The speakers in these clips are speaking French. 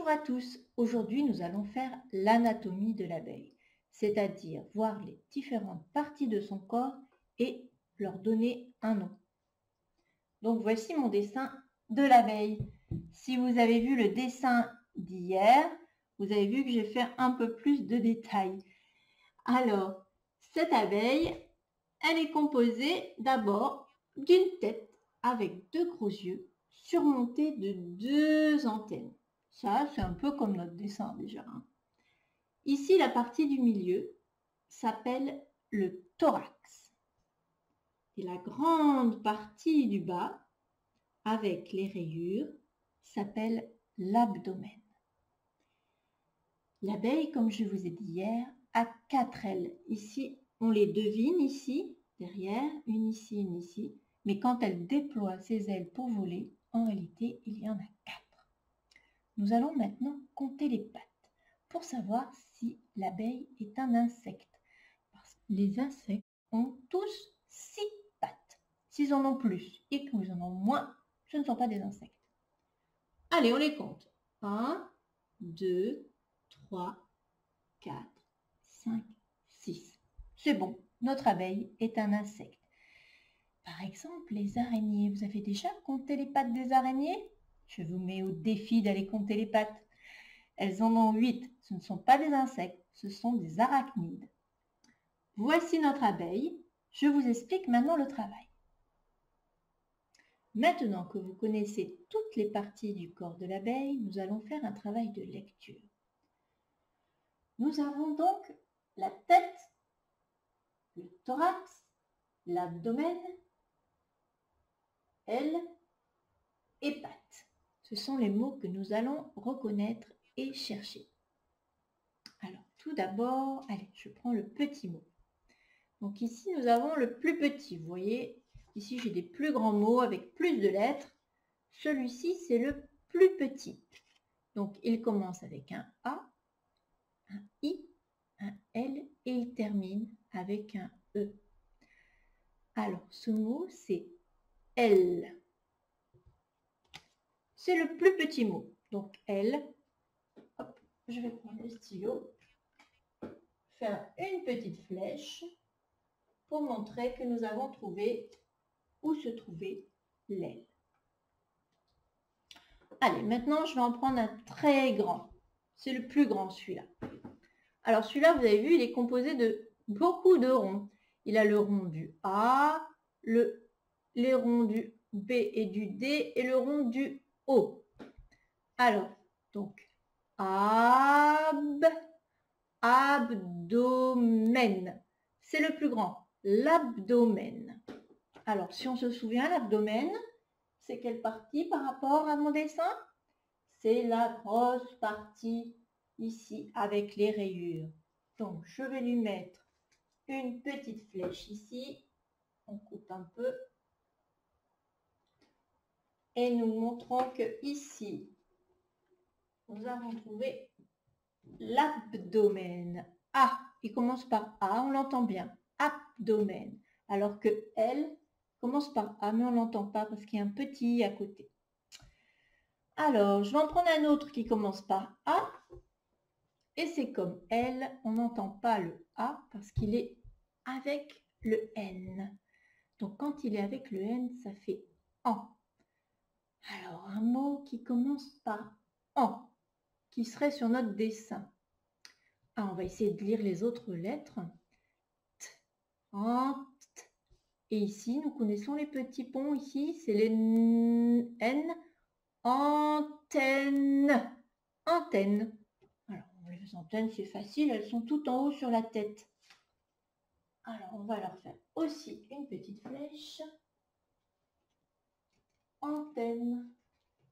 Bonjour à tous, aujourd'hui nous allons faire l'anatomie de l'abeille, c'est-à-dire voir les différentes parties de son corps et leur donner un nom. Donc voici mon dessin de l'abeille. Si vous avez vu le dessin d'hier, vous avez vu que j'ai fait un peu plus de détails. Alors, cette abeille, elle est composée d'abord d'une tête avec deux gros yeux surmontés de deux antennes. Ça, c'est un peu comme notre dessin déjà. Ici, la partie du milieu s'appelle le thorax. Et la grande partie du bas, avec les rayures, s'appelle l'abdomen. L'abeille, comme je vous ai dit hier, a 4 ailes. Ici, on les devine ici, derrière, une ici, mais quand elle déploie ses ailes pour voler, en réalité, il y en a 4. Nous allons maintenant compter les pattes pour savoir si l'abeille est un insecte. Parce que les insectes ont tous 6 pattes. S'ils en ont plus et qu'ils en ont moins, ce ne sont pas des insectes. Allez, on les compte. 1, 2, 3, 4, 5, 6. C'est bon, notre abeille est un insecte. Par exemple, les araignées. Vous avez déjà compté les pattes des araignées? Je vous mets au défi d'aller compter les pattes. Elles en ont 8. Ce ne sont pas des insectes, ce sont des arachnides. Voici notre abeille. Je vous explique maintenant le travail. Maintenant que vous connaissez toutes les parties du corps de l'abeille, nous allons faire un travail de lecture. Nous avons donc la tête, le thorax, l'abdomen, aile et pattes. Ce sont les mots que nous allons reconnaître et chercher. Alors, tout d'abord, allez, je prends le petit mot. Donc ici, nous avons le plus petit. Vous voyez, ici, j'ai des plus grands mots avec plus de lettres. Celui-ci, c'est le plus petit. Donc, il commence avec un A, un I, un L et il termine avec un E. Alors, ce mot, c'est L. C'est le plus petit mot. Donc, L. Hop, je vais prendre le stylo, faire une petite flèche pour montrer que nous avons trouvé où se trouvait l'aile. Allez, maintenant, je vais en prendre un très grand. C'est le plus grand, celui-là. Alors, celui-là, vous avez vu, il est composé de beaucoup de ronds. Il a le rond du A, les ronds du B et du D et le rond du O. Alors, donc, abdomen. C'est le plus grand, l'abdomen. Alors, si on se souvient, l'abdomen, c'est quelle partie par rapport à mon dessin? C'est la grosse partie ici avec les rayures. Donc, je vais lui mettre une petite flèche ici. On coupe un peu. Et nous montrons que ici, nous avons trouvé l'abdomen. A, il commence par A, on l'entend bien. Abdomen. Alors que L commence par A, mais on ne l'entend pas parce qu'il y a un petit I à côté. Alors, je vais en prendre un autre qui commence par A. Et c'est comme L, on n'entend pas le A parce qu'il est avec le N. Donc, quand il est avec le N, ça fait en. Alors, un mot qui commence par en, qui serait sur notre dessin. Ah, on va essayer de lire les autres lettres. T, en, t. Et ici, nous connaissons les petits ponts. Ici, c'est les N. Antenne. Antenne. Alors, les antennes, c'est facile. Elles sont tout en haut sur la tête. Alors, on va leur faire aussi une petite flèche. Antenne.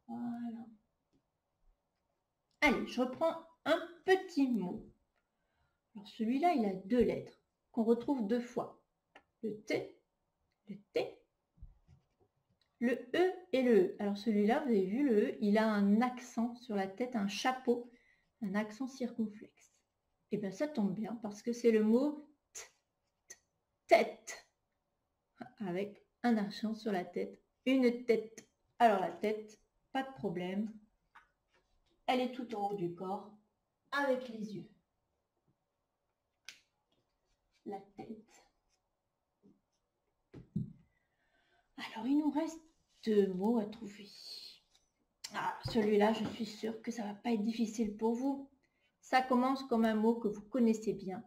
Voilà. Allez, je reprends un petit mot. Alors, celui-là, il a 2 lettres qu'on retrouve 2 fois. Le T, le E et le E. Alors, celui-là, vous avez vu, le E, il a un accent sur la tête, un chapeau, un accent circonflexe. Et bien, ça tombe bien parce que c'est le mot tête, avec un accent sur la tête, une tête. Alors, la tête, pas de problème, elle est tout en haut du corps, avec les yeux, la tête. Alors, il nous reste 2 mots à trouver. Ah, celui-là, je suis sûre que ça va pas être difficile pour vous. Ça commence comme un mot que vous connaissez bien.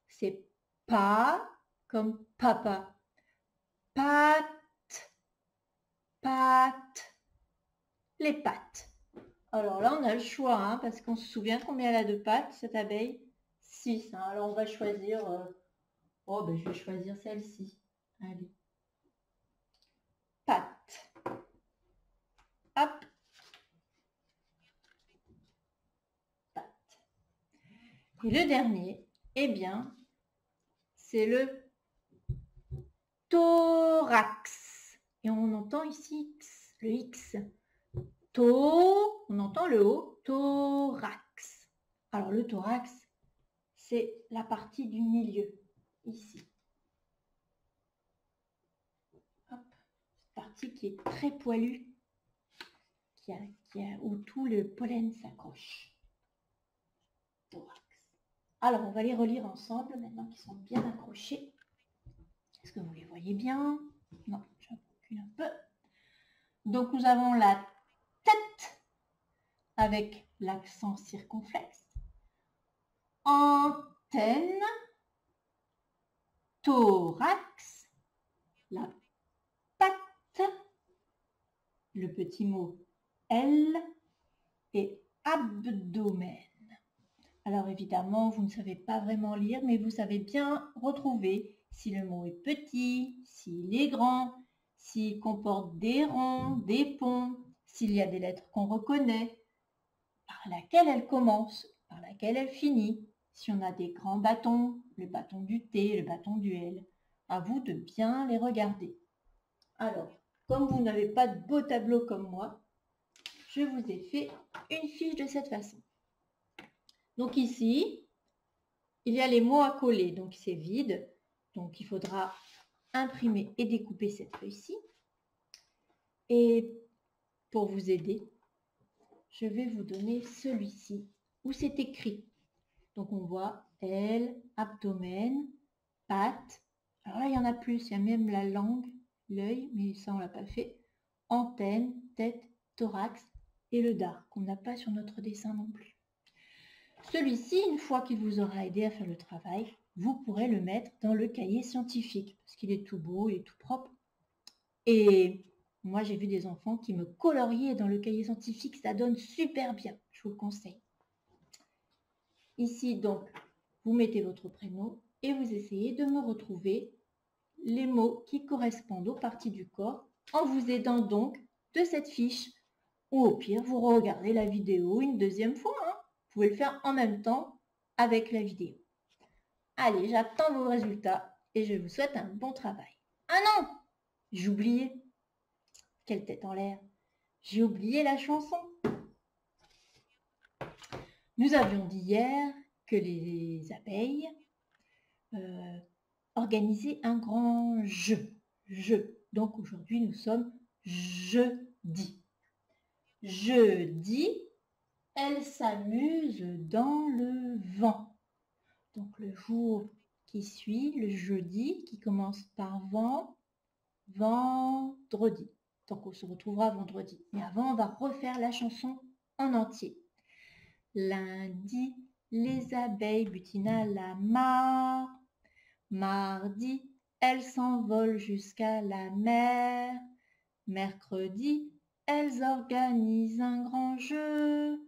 C'est pas comme papa. Pattes, pattes, les pattes. Alors là, on a le choix, hein, parce qu'on se souvient combien elle a de pattes, cette abeille? 6. Hein. Alors, on va choisir... Oh, ben, je vais choisir celle-ci. Allez. Pattes. Hop. Pattes. Et le dernier, eh bien, c'est le thorax. Et on entend ici X, le X. On entend le O, thorax. Alors le thorax, c'est la partie du milieu, ici. Hop. Partie qui est très poilue, où tout le pollen s'accroche. Thorax. Alors on va les relire ensemble maintenant qu'ils sont bien accrochés. Est-ce que vous les voyez bien? Non, je recule un peu. Donc nous avons la tête avec l'accent circonflexe. Antenne, thorax, la patte, le petit mot L et abdomen. Alors évidemment, vous ne savez pas vraiment lire, mais vous savez bien retrouver si le mot est petit, s'il est grand, s'il comporte des ronds, des ponts, s'il y a des lettres qu'on reconnaît, par laquelle elle commence, par laquelle elle finit. Si on a des grands bâtons, le bâton du T, le bâton du L, à vous de bien les regarder. Alors, comme vous n'avez pas de beau tableau comme moi, je vous ai fait une fiche de cette façon. Donc ici, il y a les mots à coller, donc c'est vide. Donc il faudra imprimer et découper cette feuille-ci. Et pour vous aider, je vais vous donner celui-ci, où c'est écrit. Donc on voit L, abdomen, patte. Alors là, il y en a plus, il y a même la langue, l'œil, mais ça on l'a pas fait. Antenne, tête, thorax et le dard, qu'on n'a pas sur notre dessin non plus. Celui-ci, une fois qu'il vous aura aidé à faire le travail, vous pourrez le mettre dans le cahier scientifique, parce qu'il est tout beau, il est tout propre. Et moi, j'ai vu des enfants qui me coloriaient dans le cahier scientifique, ça donne super bien, je vous le conseille. Ici, donc, vous mettez votre prénom et vous essayez de me retrouver les mots qui correspondent aux parties du corps en vous aidant donc de cette fiche. Ou au pire, vous regardez la vidéo une deuxième fois. Hein. Vous pouvez le faire en même temps avec la vidéo. Allez, j'attends vos résultats et je vous souhaite un bon travail. Ah non, j'ai oublié. Quelle tête en l'air. J'ai oublié la chanson. Nous avions dit hier que les abeilles organisaient un grand jeu. Donc aujourd'hui, nous sommes jeudi. Jeudi, elles s'amusent dans le vent. Donc le jour qui suit, le jeudi, qui commence par vent, vendredi. Donc on se retrouvera vendredi. Mais avant, on va refaire la chanson en entier. Lundi, les abeilles butinent à la mare. Mardi, elles s'envolent jusqu'à la mer. Mercredi, elles organisent un grand jeu.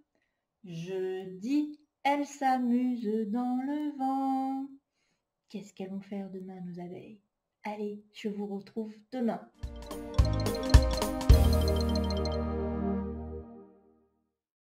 Jeudi, elles s'amusent dans le vent. Qu'est-ce qu'elles vont faire demain, nos abeilles? Allez, je vous retrouve demain.